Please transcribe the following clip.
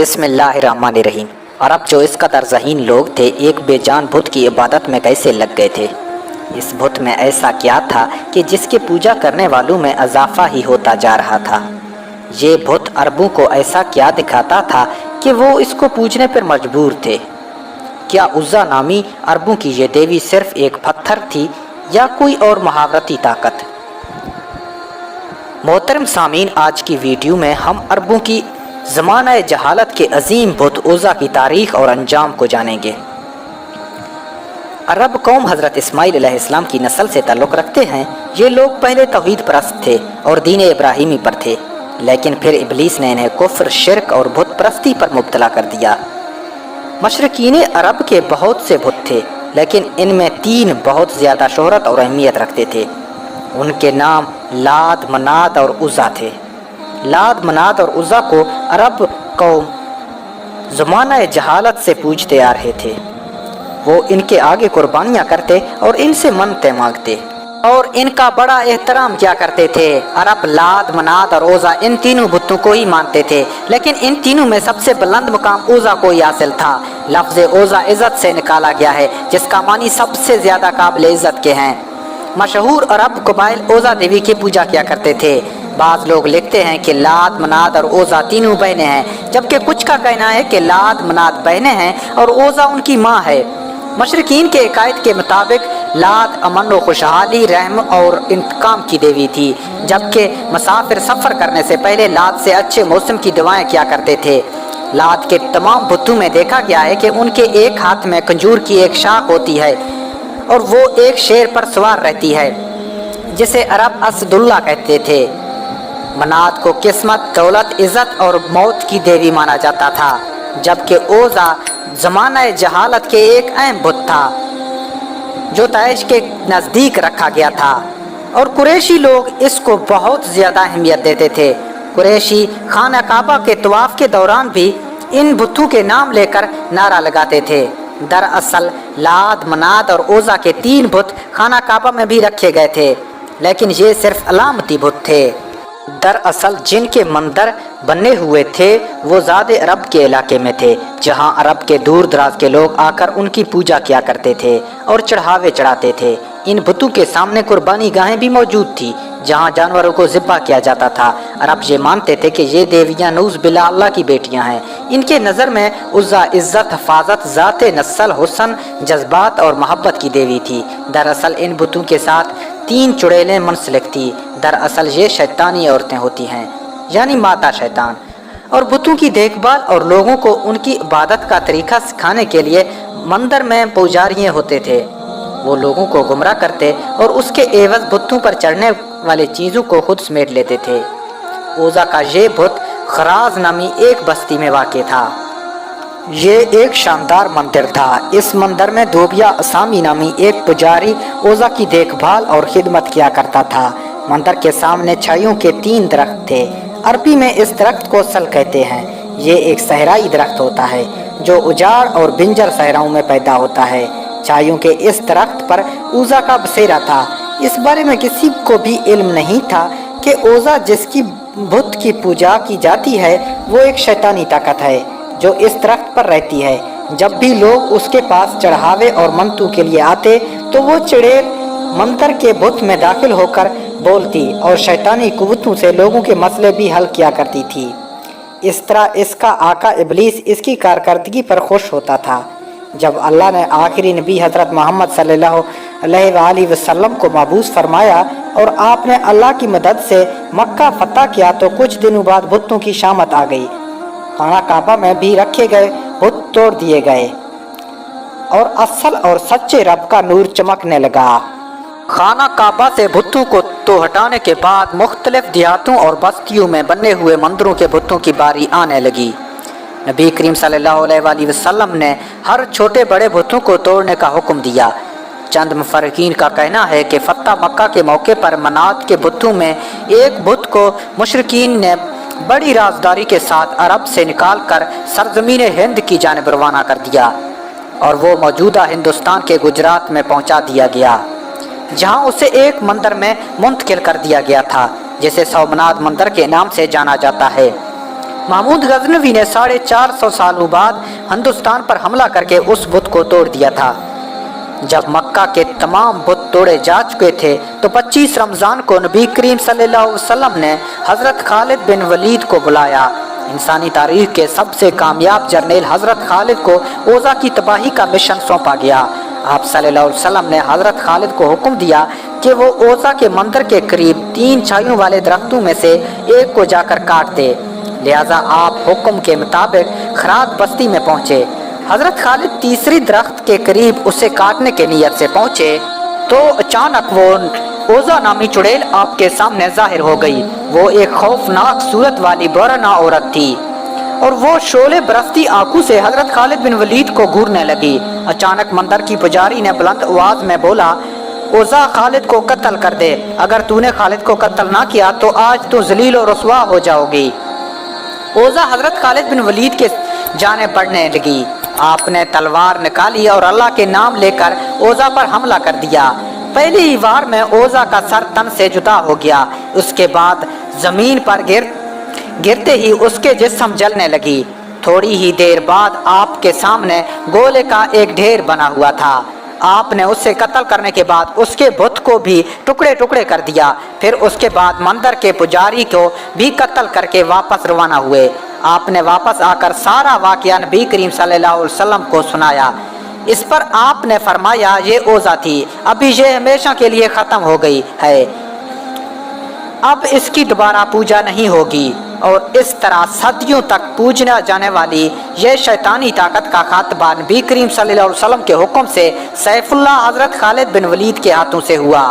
بسم اللہ الرحمن الرحیم۔ عرب جو اس قدر ذہین لوگ تھے ایک بے جان بت کی عبادت میں کیسے لگ گئے تھے؟ اس بت میں ایسا کیا تھا کہ جس کے پوجا کرنے والوں میں اضافہ ہی ہوتا جا رہا تھا؟ یہ بت عربوں کو ایسا کیا دکھاتا تھا کہ وہ اس کو پوجنے پر مجبور تھے؟ کیا عزا نامی عربوں کی یہ دیوی صرف ایک پتھر تھی یا کوئی اور محاورتی طاقت؟ محترم سامعین، آج کی ویڈیو میں ہم عربوں کی زمانہ جہالت کے عظیم بت عزا کی تاریخ اور انجام کو جانیں گے۔ عرب قوم حضرت اسماعیل علیہ السلام کی نسل سے تعلق رکھتے ہیں۔ یہ لوگ پہلے توحید پرست تھے اور دین ابراہیمی پر تھے، لیکن پھر ابلیس نے انہیں کفر، شرک اور بت پرستی پر مبتلا کر دیا۔ مشرکین عرب کے بہت سے بت تھے، لیکن ان میں 3 بہت زیادہ شہرت اور اہمیت رکھتے تھے۔ ان کے نام لات، منات اور عزا تھے۔ لات، منات اور عزا کو عرب قوم زمانہ جہالت سے پوجتے آ رہے تھے۔ وہ ان کے آگے قربانیاں کرتے اور ان سے منتیں مانگتے اور ان کا بڑا احترام کیا کرتے تھے۔ عرب لات، منات اور عزا ان تینوں بتوں کو ہی مانتے تھے، لیکن ان تینوں میں سب سے بلند مقام عزا کو ہی حاصل تھا۔ لفظ عزا عزت سے نکالا گیا ہے، جس کا معنی سب سے زیادہ قابل عزت کے ہیں۔ مشہور عرب قبائل عزا دیوی کی پوجا کیا کرتے تھے۔ بعض لوگ لکھتے ہیں کہ لات، منات اور عزا تینوں بہنیں ہیں، جبکہ کچھ کا کہنا ہے کہ لات، منات بہنیں ہیں اور عزا ان کی ماں ہے۔ مشرکین کے عقائد کے مطابق لات امن و خوشحالی، رحم اور انتقام کی دیوی تھی، جبکہ مسافر سفر کرنے سے پہلے لات سے اچھے موسم کی دعائیں کیا کرتے تھے۔ لات کے تمام بتوں میں دیکھا گیا ہے کہ ان کے ایک ہاتھ میں کھجور کی ایک شاخ ہوتی ہے اور وہ ایک شیر پر سوار رہتی ہے، جسے عرب اسد اللہ کہتے تھے۔ منات کو قسمت، دولت، عزت اور موت کی دیوی مانا جاتا تھا، جبکہ عزا زمانہ جہالت کے ایک اہم بت تھا جو طائش کے نزدیک رکھا گیا تھا، اور قریشی لوگ اس کو بہت زیادہ اہمیت دیتے تھے۔ قریشی خانہ کعبہ کے طواف کے دوران بھی ان بتوں کے نام لے کر نعرہ لگاتے تھے۔ دراصل لات، منات اور عزا کے 3 بت خانہ کعبہ میں بھی رکھے گئے تھے، لیکن یہ صرف علامتی بت تھے۔ دراصل جن کے مندر بنے ہوئے تھے وہ زاد عرب کے علاقے میں تھے، جہاں عرب کے دور دراز کے لوگ آ کر ان کی پوجا کیا کرتے تھے اور چڑھاوے چڑھاتے تھے۔ ان بتوں کے سامنے قربانی گاہیں بھی موجود تھی، جہاں جانوروں کو ذبح کیا جاتا تھا۔ عرب یہ مانتے تھے کہ یہ دیویاں نعوذ باللہ اللہ کی بیٹیاں ہیں۔ ان کے نظر میں عزا عزت، حفاظت، ذات، نسل، حسن، جذبات اور محبت کی دیوی تھی۔ دراصل ان بتوں کے ساتھ 3 چڑیلیں منسلک تھی۔ دراصل یہ شیطانی عورتیں ہوتی ہیں، یعنی ماتا شیطان، اور بتوں کی دیکھ بھال اور لوگوں کو ان کی عبادت کا طریقہ سکھانے کے لیے مندر میں پجاریاں ہوتے تھے۔ وہ لوگوں کو گمراہ کرتے اور اس کے عوض بتوں پر چڑھنے والے چیزوں کو خود سمیٹ لیتے تھے۔ عزا کا یہ بت خراز نامی ایک بستی میں واقع تھا۔ یہ ایک شاندار مندر تھا۔ اس مندر میں دوبیا اسامی نامی ایک پجاری عزا کی دیکھ بھال اور خدمت کیا کرتا تھا۔ مندر کے سامنے چھائیوں کے 3 درخت تھے۔ عربی میں اس درخت کو سل کہتے ہیں۔ یہ ایک صحرائی درخت ہوتا ہے جو اجاڑ اور بنجر صحراؤں میں پیدا ہوتا ہے۔ چھائیوں کے اس درخت پر عزا کا بسیرا تھا۔ اس بارے میں کسی کو بھی علم نہیں تھا کہ عزا جس کی بت کی پوجا کی جاتی ہے وہ ایک شیطانی طاقت ہے جو اس درخت پر رہتی ہے۔ جب بھی لوگ اس کے پاس چڑھاوے اور منتوں کے لیے آتے تو وہ چڑیل مندر کے بت میں داخل ہو کر بولتی اور شیطانی قوتوں سے لوگوں کے مسئلے بھی حل کیا کرتی تھی۔ اس طرح اس کا آقا ابلیس اس کی کارکردگی پر خوش ہوتا تھا۔ جب اللہ نے آخری نبی حضرت محمد صلی اللہ علیہ وآلہ وسلم کو مبعوث فرمایا اور آپ نے اللہ کی مدد سے مکہ فتح کیا تو کچھ دنوں بعد بتوں کی شامت آ گئی۔ خانہ کعبہ میں بھی رکھے گئے بت توڑ دیے گئے اور اصل اور سچے رب کا نور چمکنے لگا۔ خانہ کعبہ سے بتوں کو تو ہٹانے کے بعد مختلف دیہاتوں اور بستیوں میں بنے ہوئے مندروں کے بتوں کی باری آنے لگی۔ نبی کریم صلی اللہ علیہ وآلہ وسلم نے ہر چھوٹے بڑے بتوں کو توڑنے کا حکم دیا۔ چند مفسرین کا کہنا ہے کہ فتح مکہ کے موقع پر منات کے بتوں میں ایک بت کو مشرکین نے بڑی رازداری کے ساتھ عرب سے نکال کر سرزمین ہند کی جانب روانہ کر دیا اور وہ موجودہ ہندوستان کے گجرات میں پہنچا دیا گیا، جہاں اسے ایک مندر میں منتقل کر دیا گیا تھا جسے سومناتھ مندر کے نام سے جانا جاتا ہے۔ محمود غزنوی نے 450 سالوں بعد ہندوستان پر حملہ کر کے اس بت کو توڑ دیا تھا۔ جب مکہ کے تمام بت توڑے جا چکے تھے تو 25 رمضان کو نبی کریم صلی اللہ علیہ وسلم نے حضرت خالد بن ولید کو بلایا۔ انسانی تاریخ کے سب سے کامیاب جرنیل حضرت خالد کو اوضاع کی تباہی کا مشن سونپا گیا۔ آپ صلی اللہ علیہ وسلم نے حضرت خالد کو حکم دیا کہ وہ اوضاع کے مندر کے قریب 3 چھائیوں والے درختوں میں سے ایک کو جا کر کاٹ دے، لہٰذا آپ حکم کے مطابق خراد بستی میں پہنچے۔ حضرت خالد تیسری درخت کے قریب اسے کاٹنے کے نیت سے پہنچے تو اچانک وہ اوضاع نامی چڑیل آپ کے سامنے ظاہر ہو گئی۔ وہ ایک خوفناک صورت والی برہنہ عورت تھی اور وہ شعلے برستی آنکھوں سے حضرت خالد بن ولید کو گھورنے لگی۔ اچانک مندر کی پجاری نے بلند آواز میں بولا، اوضاع خالد کو قتل کر دے، اگر تو نے خالد کو قتل نہ کیا تو آج تو ذلیل و رسوا ہو جاؤ گی۔ اوضاع حضرت خالد بن ولید کے جانب بڑھنے لگی۔ آپ نے تلوار نکالی اور اللہ کے نام لے کر اوضاع پر حملہ کر دیا۔ پہلی ہی وار میں اوضاع کا سر تن سے جدا ہو گیا۔ اس کے بعد زمین پر گرتے ہی اس کے جسم جلنے لگی۔ تھوڑی ہی دیر بعد آپ کے سامنے گولے کا ایک ڈھیر بنا ہوا تھا۔ آپ نے اسے قتل کرنے کے بعد اس کے بت کو بھی ٹکڑے ٹکڑے کر دیا۔ پھر اس کے بعد مندر کے پجاری کو بھی قتل کر کے واپس روانہ ہوئے۔ آپ نے واپس آ کر سارا واقعہ نبی کریم صلی اللہ علیہ وسلم کو سنایا۔ اس پر آپ نے فرمایا، یہ اوضاع تھی، ابھی یہ ہمیشہ کے لیے ختم ہو گئی ہے، اب اس کی دوبارہ پوجا نہیں ہوگی۔ اور اس طرح صدیوں تک پوجنا جانے والی یہ شیطانی طاقت کا خاتمہ نبی کریم صلی اللہ علیہ وسلم کے حکم سے سیف اللہ حضرت خالد بن ولید کے ہاتھوں سے ہوا۔